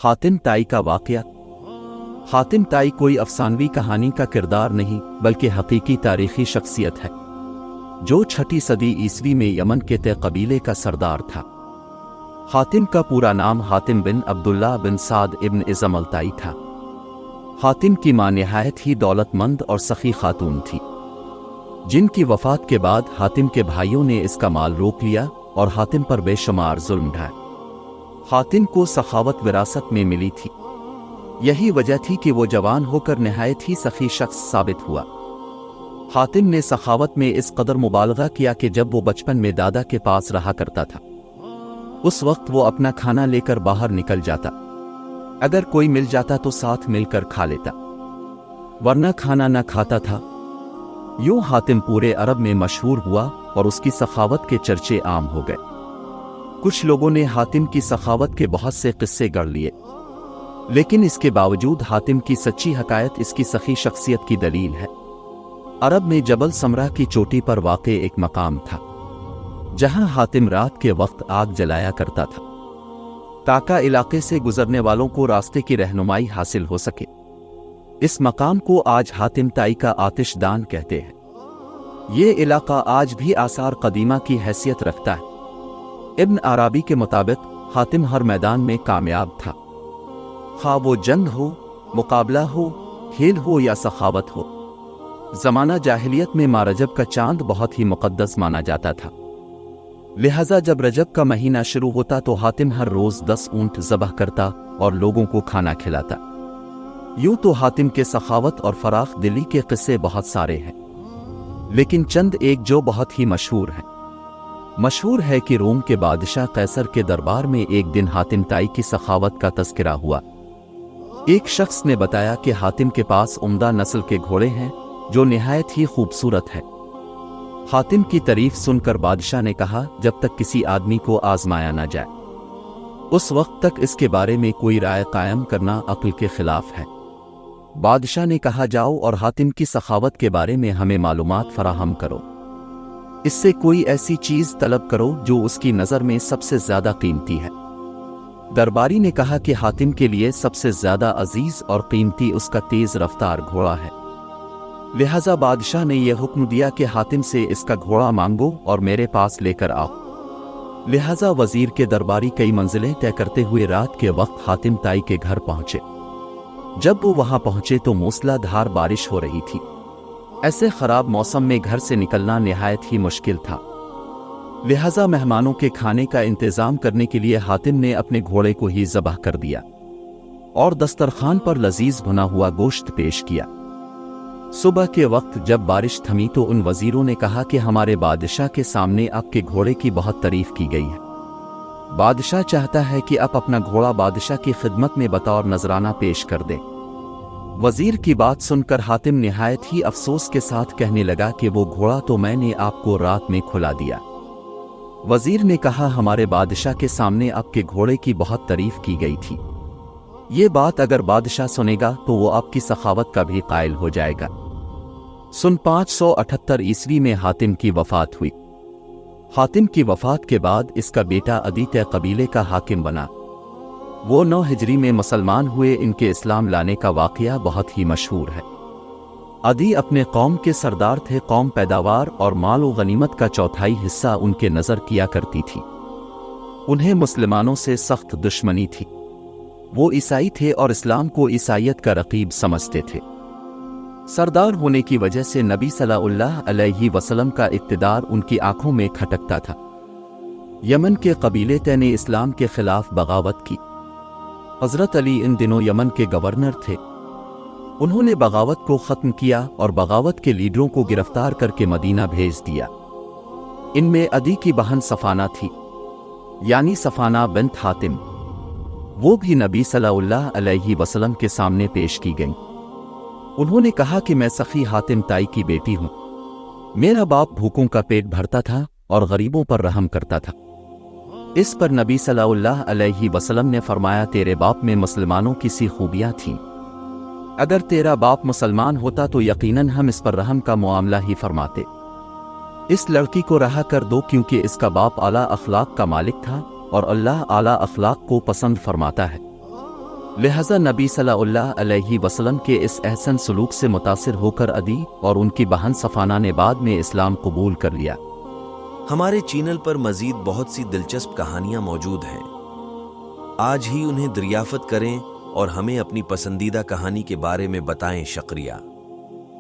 हातिम ताई का वाक़या। हातिम ताई कोई अफसानवी कहानी का किरदार नहीं बल्कि हकीकी तारीखी शख्सियत है, जो 6ठी सदी ईस्वी में यमन के तय कबीले का सरदार था। हातिम का पूरा नाम हातिम बिन अब्दुल्ला बिन साद इब्न इज़म अल-ताई था। हातिम की मां निहायत ही दौलतमंद और सखी खातून थी, जिनकी वफात के बाद हातिम के भाइयों ने इसका माल रोक लिया और हातिम पर बेशुमार जुल्म ढाए। हातिम को सखावत विरासत में मिली थी, यही वजह थी कि वो जवान होकर निहायत ही सखी शख्स साबित हुआ। हातिम ने सखावत में इस कदर मुबालगा किया कि जब वो बचपन में दादा के पास रहा करता था, उस वक्त वो अपना खाना लेकर बाहर निकल जाता। अगर कोई मिल जाता तो साथ मिलकर खा लेता, वरना खाना न खाता था। यूं हातिम पूरे अरब में मशहूर हुआ और उसकी सखावत के चर्चे आम हो गए। कुछ लोगों ने हातिम की सखावत के बहुत से किस्से गढ़ लिए, लेकिन इसके बावजूद हातिम की सच्ची हकायत इसकी सखी शख्सियत की दलील है। अरब में जबल समरा की चोटी पर वाक़े एक मकाम था, जहां हातिम रात के वक्त आग जलाया करता था, ताकि इलाके से गुजरने वालों को रास्ते की रहनुमाई हासिल हो सके। इस मकाम को आज हातिम ताई का आतिशदान कहते हैं। ये इलाका आज भी आसार कदीमा की हैसियत रखता है। इब्न अराबी के मुताबिक हातिम हर मैदान में कामयाब था, खा वो जंग हो, मुकाबला हो, खेल हो या सखावत हो। ज़माना जाहिलियत में माह रजब का चांद बहुत ही मुक़द्दस माना जाता था, लिहाजा जब रजब का महीना शुरू होता तो हातिम हर रोज़ 10 ऊंट ज़बह करता और लोगों को खाना खिलाता। यूं तो हातिम के सखावत और फराख दिली के किस्से बहुत सारे हैं, लेकिन चंद एक जो बहुत ही मशहूर हैं। मशहूर है कि रोम के बादशाह कैसर के दरबार में एक दिन हातिम ताई की सखावत का तज़किरा हुआ। एक शख्स ने बताया कि हातिम के पास उम्दा नस्ल के घोड़े हैं जो निहायत ही खूबसूरत है। हातिम की तारीफ सुनकर बादशाह ने कहा, जब तक किसी आदमी को आजमाया न जाए, उस वक्त तक इसके बारे में कोई राय कायम करना अक्ल के खिलाफ है। बादशाह ने कहा, जाओ और हातिम की सखावत के बारे में हमें मालूमात फराहम करो। इससे कोई ऐसी चीज तलब करो जो उसकी नजर में सबसे ज्यादा कीमती है। दरबारी ने कहा कि हातिम के लिए सबसे ज्यादा अजीज और कीमती उसका तेज रफ्तार घोड़ा है। लिहाजा बादशाह ने यह हुक्म दिया कि हातिम से इसका घोड़ा मांगो और मेरे पास लेकर आओ। लिहाजा वजीर के दरबारी कई मंजिलें तय करते हुए रात के वक्त हातिम ताई के घर पहुंचे। जब वो वहां पहुंचे तो मूसलाधार बारिश हो रही थी। ऐसे खराब मौसम में घर से निकलना निहायत ही मुश्किल था। लिहाजा मेहमानों के खाने का इंतजाम करने के लिए हातिम ने अपने घोड़े को ही ज़बह कर दिया और दस्तरखान पर लजीज भुना हुआ गोश्त पेश किया। सुबह के वक्त जब बारिश थमी तो उन वजीरों ने कहा कि हमारे बादशाह के सामने आपके घोड़े की बहुत तारीफ की गई है। बादशाह चाहता है कि आप अपना घोड़ा बादशाह की खिदमत में बतौर नजराना पेश कर दें। वजीर की बात सुनकर हातिम निहायत ही अफसोस के साथ कहने लगा कि वो घोड़ा तो मैंने आपको रात में खुला दिया। वजीर ने कहा, हमारे बादशाह के सामने आपके घोड़े की बहुत तारीफ की गई थी। ये बात अगर बादशाह सुनेगा तो वो आपकी सखावत का भी कायल हो जाएगा। सन 578 ईस्वी में हातिम की वफात हुई। हातिम की वफात के बाद इसका बेटा अदी तय कबीले का हाकिम बना। वो 9 हिजरी में मुसलमान हुए। इनके इस्लाम लाने का वाक़या बहुत ही मशहूर है। अदी अपने कौम के सरदार थे। कौम पैदावार और माल व गनीमत का चौथाई हिस्सा उनके नज़र किया करती थी। उन्हें मुसलमानों से सख्त दुश्मनी थी। वो ईसाई थे और इस्लाम को ईसाइयत का रकीब समझते थे। सरदार होने की वजह से नबी सल्लल्लाहु अलैहि वसल्लम का इक़्तिदार उनकी आंखों में खटकता था। यमन के कबीले तय ने इस्लाम के खिलाफ बगावत की। हज़रत अली इन दिनों यमन के गवर्नर थे। उन्होंने बगावत को ख़त्म किया और बगावत के लीडरों को गिरफ्तार करके मदीना भेज दिया। इनमें अदी की बहन सफाना थी, यानी सफाना बिन्त हातिम। वो भी नबी सल्लल्लाहु अलैहि वसल्लम के सामने पेश की गईं। उन्होंने कहा कि मैं सखी हातिम ताई की बेटी हूँ। मेरा बाप भूखों का पेट भरता था और गरीबों पर रहम करता था। इस पर नबी सल्लल्लाहु अलैहि वसल्लम ने फरमाया, तेरे बाप में मुसलमानों की सी खूबियाँ थीं। अगर तेरा बाप मुसलमान होता तो यकीनन हम इस पर रहम का मुआमला ही फरमाते। इस लड़की को रहा कर दो, क्योंकि इसका बाप आला अखलाक का मालिक था और अल्लाह आला अखलाक को पसंद फरमाता है। لہذا نبی صلی اللہ علیہ وسلم کے اس احسن سلوک سے متاثر ہو کر عدی اور ان کی بہن صفانہ نے بعد میں اسلام قبول کر لیا۔ ہمارے چینل پر مزید بہت سی دلچسپ کہانیاں موجود ہیں، آج ہی انہیں دریافت کریں اور ہمیں اپنی پسندیدہ کہانی کے بارے میں بتائیں۔ شکریہ۔